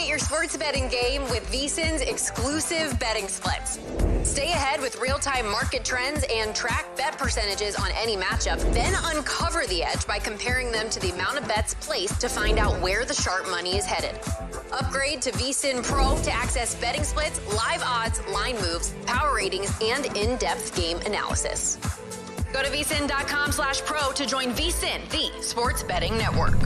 Your sports betting game with VSiN's exclusive betting splits. Stay ahead with real-time market trends and track bet percentages on any matchup, then uncover the edge by comparing them to the amount of bets placed to find out where the sharp money is headed. Upgrade to VSiN Pro to access betting splits, live odds, line moves, power ratings, and in-depth game analysis. Go to vsin.com/pro to join VSiN, the sports betting network.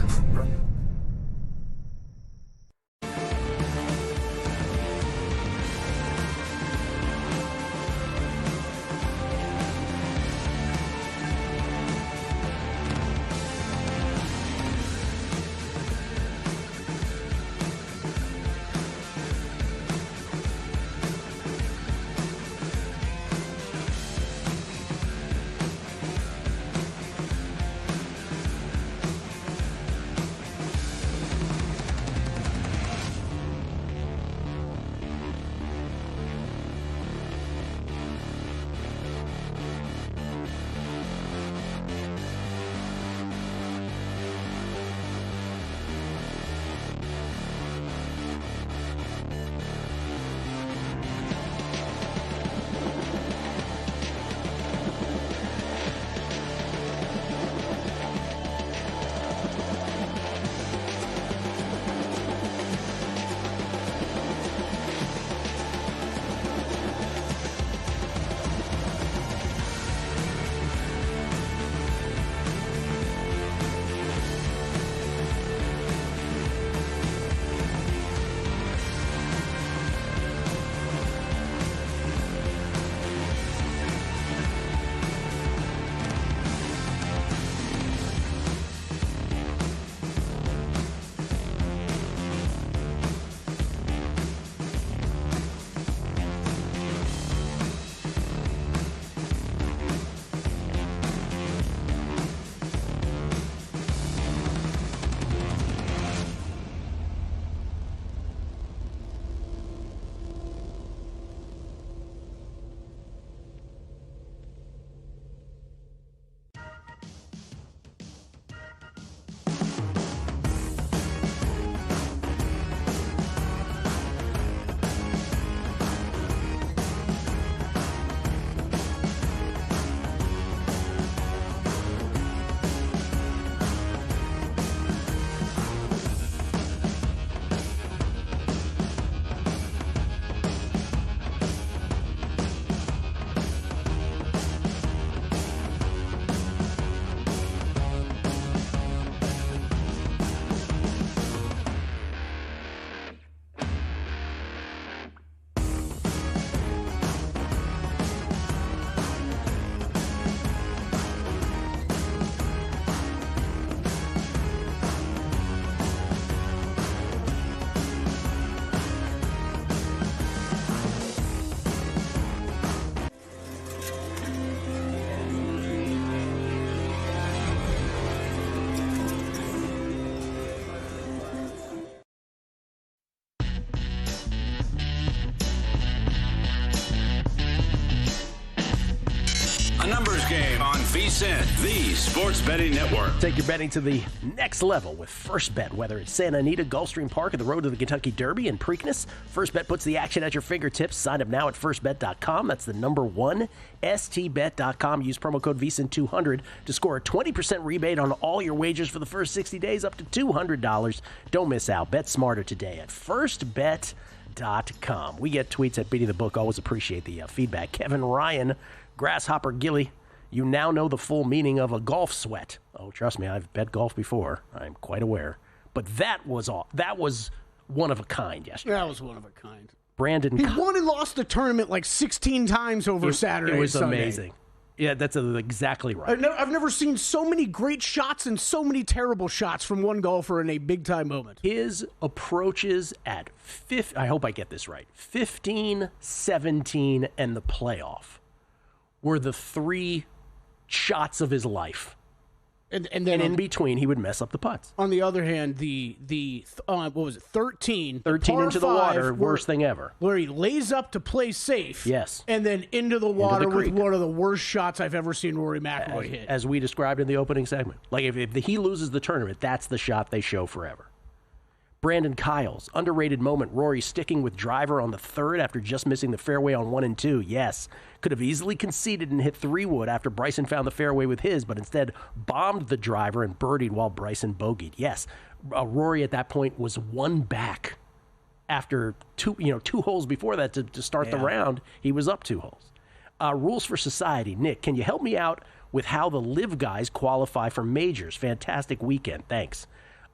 VSiN, the sports betting network. Take your betting to the next level with First Bet. Whether it's Santa Anita, Gulfstream Park, or the road to the Kentucky Derby and Preakness, First Bet puts the action at your fingertips. Sign up now at firstbet.com. That's the number one, stbet.com. Use promo code VSiN200 to score a 20% rebate on all your wagers for the first 60 days, up to $200. Don't miss out. Bet smarter today at firstbet.com. We get tweets at Beating the Book. Always appreciate the feedback. Kevin Ryan, Grasshopper Gilly, you now know the full meaning of a golf sweat. Oh, trust me, I've bet golf before. I'm quite aware. But that was one of a kind yesterday. That was one of a kind. Brandon, he won and lost the tournament like 16 times over Saturday. It was and Sunday. Amazing. Yeah, that's exactly right. I've never seen so many great shots and so many terrible shots from one golfer in a big-time moment. His approaches at I hope I get this right, 15, 17, and the playoff were the three shots of his life. And then in between, he would mess up the putts. On the other hand, what was it, 13? 13 into the water, worst thing ever. Where he lays up to play safe. Yes. And then into the water with one of the worst shots I've ever seen Rory McIlroy hit. As we described in the opening segment. Like, if he loses the tournament, that's the shot they show forever. Brandon Kyles, underrated moment. Rory sticking with driver on the third after just missing the fairway on 1 and 2. Yes, could have easily conceded and hit 3-wood after Bryson found the fairway with his, but instead bombed the driver and birdied while Bryson bogeyed. Yes, Rory at that point was one back after two holes before that to start the round. He was up 2 holes. Rules for Society. Nick, can you help me out with how the live guys qualify for majors? Fantastic weekend. Thanks.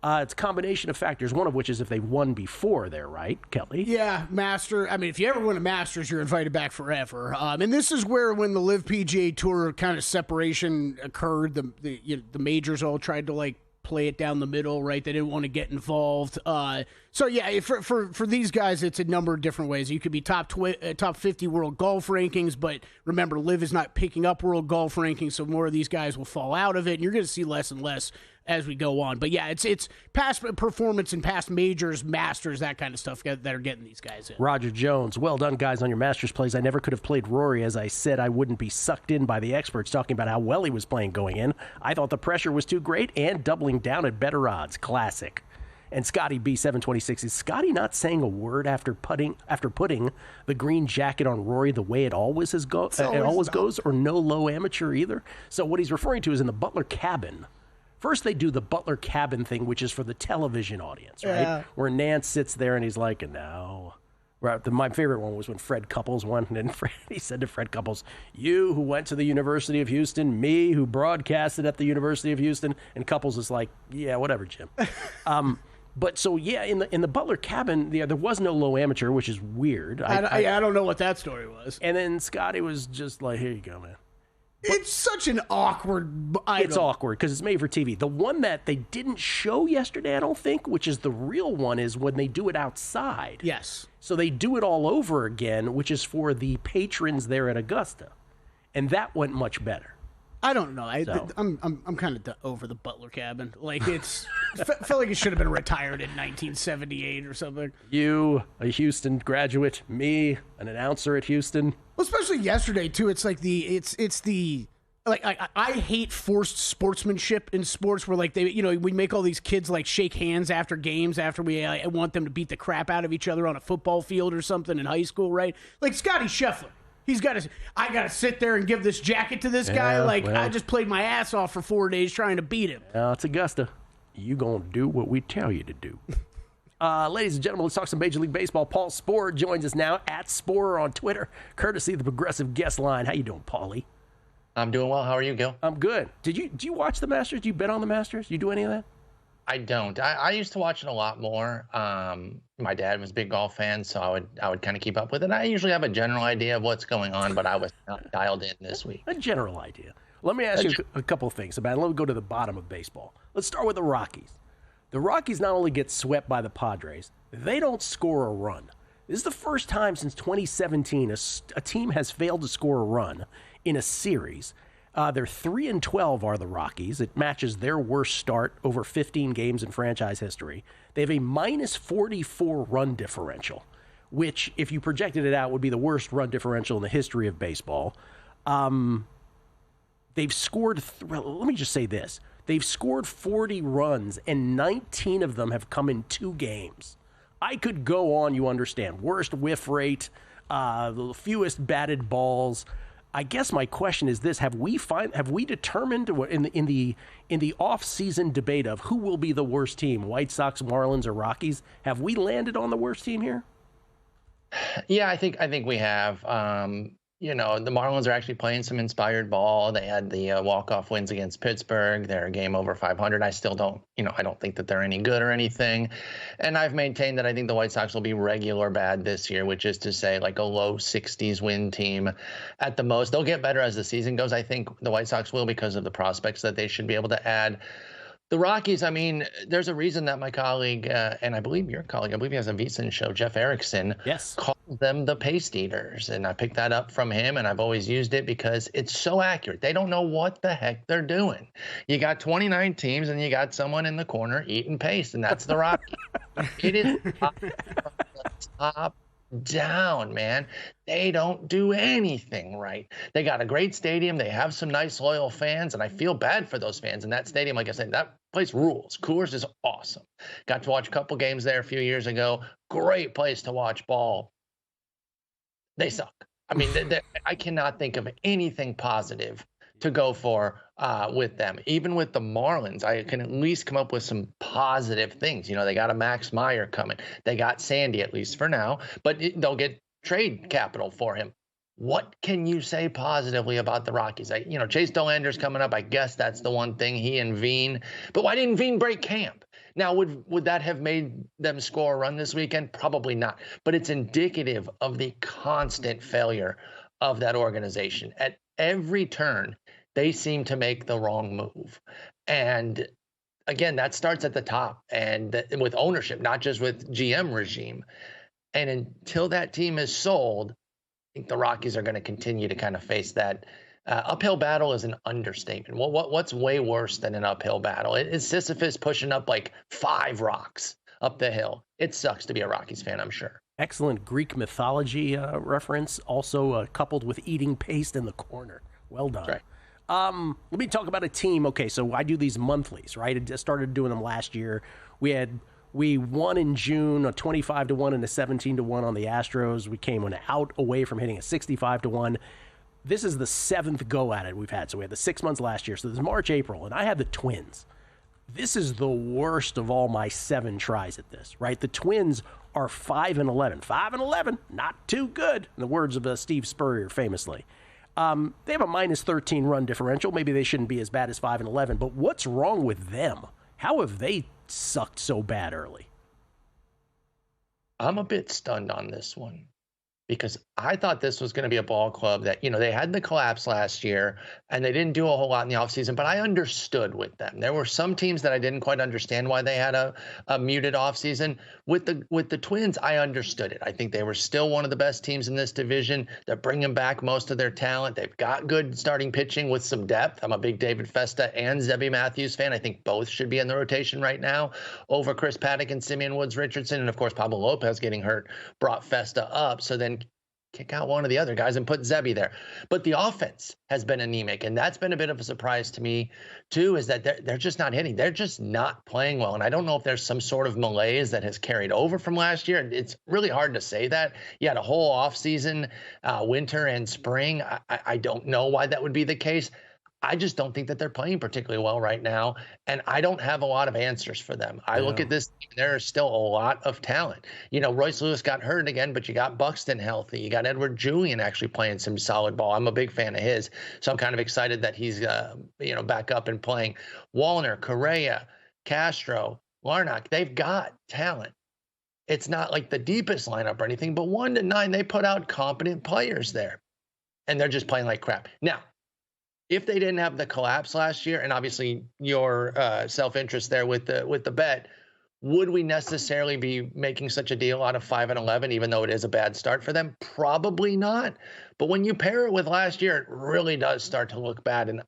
It's a combination of factors, one of which is if they won before there, right, Kelley? Yeah, Master. I mean, if you ever win a Masters, you're invited back forever. And this is where, when the Live PGA Tour kind of separation occurred, the majors all tried to play it down the middle, right? They didn't want to get involved. So yeah, for these guys, it's a number of different ways. You could be top 50 world golf rankings, but remember, Live is not picking up world golf rankings, so more of these guys will fall out of it, and you're going to see less and less as we go on. But yeah, it's past performance and past majors, Masters, that kind of stuff that are getting these guys in. Roger Jones, well done, guys, on your Masters plays. I never could have played Rory. As I said, I wouldn't be sucked in by the experts talking about how well he was playing going in. I thought the pressure was too great and doubling down at better odds. Classic. And Scotty B726, is Scotty not saying a word after putting the green jacket on Rory the way it always goes, or no low amateur either? So what he's referring to is in the Butler cabin. First, they do the Butler cabin thing, which is for the television audience, right? Yeah. Where Nance sits there and he's like, no. Right, my favorite one was when Fred Couples won, and he said to Fred Couples, you who went to the University of Houston, me who broadcasted at the University of Houston, and Couples is like, yeah, whatever, Jim. But so, yeah, in the Butler cabin, there was no low amateur, which is weird. I don't know what that story was. And then Scotty was just like, here you go, man. It's such an awkward item. It's awkward because it's made for TV. The one that they didn't show yesterday, I don't think, which is the real one, is when they do it outside. Yes. So they do it all over again, which is for the patrons there at Augusta. And that went much better. I don't know. I'm kind of over the Butler cabin. Like, it's felt like it should have been retired in 1978 or something. You, a Houston graduate, me, an announcer at Houston. Well, especially yesterday too. It's like I hate forced sportsmanship in sports where we make all these kids shake hands after games after we want them to beat the crap out of each other on a football field or something in high school, right? Like Scotty Scheffler. I got to sit there and give this jacket to this guy. I just played my ass off for 4 days trying to beat him. It's Augusta. You going to do what we tell you to do. Ladies and gentlemen, let's talk some Major League Baseball. Paul Sporer joins us now at Sporer on Twitter, courtesy of the Progressive Guest Line. How you doing, Paulie? I'm doing well. How are you, Gil? I'm good. Do you watch the Masters? Do you bet on the Masters? Do you do any of that? I don't. I used to watch it a lot more. My dad was a big golf fan, so I would kind of keep up with it. I usually have a general idea of what's going on, but I was not dialed in this week. A general idea. Let me ask you a couple of things about it. Let me go to the bottom of baseball. Let's start with the Rockies. The Rockies not only get swept by the Padres, they don't score a run. This is the first time since 2017 a team has failed to score a run in a series. They're 3-12 are the Rockies. It matches their worst start over 15 games in franchise history. They have a minus 44 run differential, which, if you projected it out, would be the worst run differential in the history of baseball. They've scored, let me just say this. They've scored 40 runs, and 19 of them have come in 2 games. I could go on, you understand. Worst whiff rate, the fewest batted balls. I guess my question is this: Have we determined in the off-season debate of who will be the worst team, White Sox, Marlins, or Rockies? Have we landed on the worst team here? Yeah, I think we have. The Marlins are actually playing some inspired ball. They had the walk-off wins against Pittsburgh. They're a game over 500. I still don't, I don't think that they're any good or anything. And I've maintained that I think the White Sox will be regular bad this year, which is to say like a low 60s win team at the most. They'll get better as the season goes. I think the White Sox will because of the prospects that they should be able to add. The Rockies, I mean, there's a reason that my colleague, and I believe your colleague, I believe he has a VSiN show, Jeff Erickson, calls them the paste eaters. And I picked that up from him, and I've always used it because it's so accurate. They don't know what the heck they're doing. You got 29 teams, and you got someone in the corner eating paste, and that's the Rockies. It is top down, man. They don't do anything right. They got a great stadium. They have some nice, loyal fans, and I feel bad for those fans. And that stadium, like I said, that place rules. Coors is awesome. Got to watch a couple games there a few years ago. Great place to watch ball. They suck. I mean, I cannot think of anything positive to go for with them. Even with the Marlins, I can at least come up with some positive things. They got a Max Meyer coming. They got Sandy, at least for now, but they'll get trade capital for him. What can you say positively about the Rockies? Chase Dolander's coming up. I guess that's the one thing, he and Veen. But why didn't Veen break camp? Now, would that have made them score a run this weekend? Probably not. But it's indicative of the constant failure of that organization. At every turn, they seem to make the wrong move. And again, that starts at the top and with ownership, not just with GM regime. And until that team is sold, I think the Rockies are going to continue to kind of face that uphill battle. Is an understatement. What's way worse than an uphill battle? It's Sisyphus pushing up like 5 rocks up the hill. It sucks to be a Rockies fan, I'm sure. Excellent Greek mythology reference, also coupled with eating paste in the corner. Well done. Right. Let me talk about a team. Okay, so I do these monthlies, right? I just started doing them last year. We won in June, a 25-1 and a 17-1 on the Astros. We came out away from hitting a 65-1. This is the 7th go at it we've had. So we had the 6 months last year. So this is March, April, and I had the Twins. This is the worst of all my 7 tries at this, right? The Twins are 5-11. 5-11, not too good, in the words of Steve Spurrier, famously. They have a minus 13 run differential. Maybe they shouldn't be as bad as 5-11, but what's wrong with them? How have they sucked so bad early? I'm a bit stunned on this one because I thought this was going to be a ball club that, they had the collapse last year and they didn't do a whole lot in the offseason, but I understood with them. There were some teams that I didn't quite understand why they had a muted offseason. With the Twins, I understood it. I think they were still one of the best teams in this division. They're bringing back most of their talent. They've got good starting pitching with some depth. I'm a big David Festa and Zebby Matthews fan. I think both should be in the rotation right now over Chris Paddock and Simeon Woods Richardson. And of course, Pablo Lopez getting hurt brought Festa up. So then kick out one of the other guys and put Zebby there. But the offense has been anemic, and that's been a bit of a surprise to me, too, is that they're just not hitting. They're just not playing well, and I don't know if there's some sort of malaise that has carried over from last year. It's really hard to say that. You had a whole offseason, winter and spring. I don't know why that would be the case. I just don't think that they're playing particularly well right now, and I don't have a lot of answers for them. I look at this, there is still a lot of talent. Royce Lewis got hurt again, but you got Buxton healthy. You got Edward Julian actually playing some solid ball. I'm a big fan of his, so I'm kind of excited that he's, back up and playing. Wallner, Correa, Castro, Larnach, they've got talent. It's not like the deepest lineup or anything, but 1 to 9, they put out competent players there, and they're just playing like crap. Now, if they didn't have the collapse last year, and obviously your self-interest there with the bet, would we necessarily be making such a deal out of 5-11, even though it is a bad start for them? Probably not. But when you pair it with last year, it really does start to look bad. And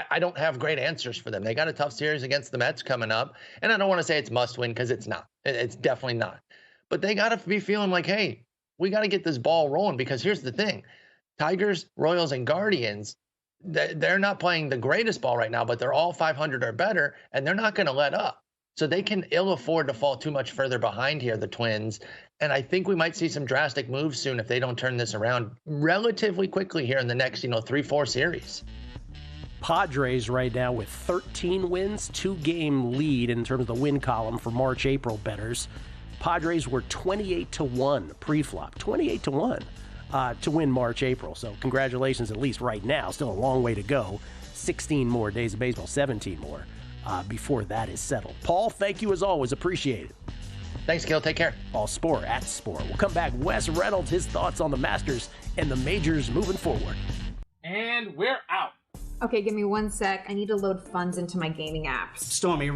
I don't have great answers for them. They got a tough series against the Mets coming up. And I don't want to say it's must win because it's not. It's definitely not. But they got to be feeling like, hey, we got to get this ball rolling, because here's the thing. Tigers, Royals, and Guardians, they're not playing the greatest ball right now, but they're all 500 or better, and they're not going to let up. So they can ill afford to fall too much further behind here, the Twins. And I think we might see some drastic moves soon if they don't turn this around relatively quickly here in the next, 3-4 series. Padres right now with 13 wins, 2-game lead in terms of the win column for March-April bettors. Padres were 28-1 pre-flop, 28-1 to win March-April. So congratulations, at least right now. Still a long way to go. 16 more days of baseball, 17 more before that is settled. Paul, thank you as always. Appreciate it. Thanks, Gill. Take care. Paul Sporer at Sporer. We'll come back. Wes Reynolds, his thoughts on the Masters and the majors moving forward. And we're out. Okay, give me 1 sec. I need to load funds into my gaming apps. Stormy,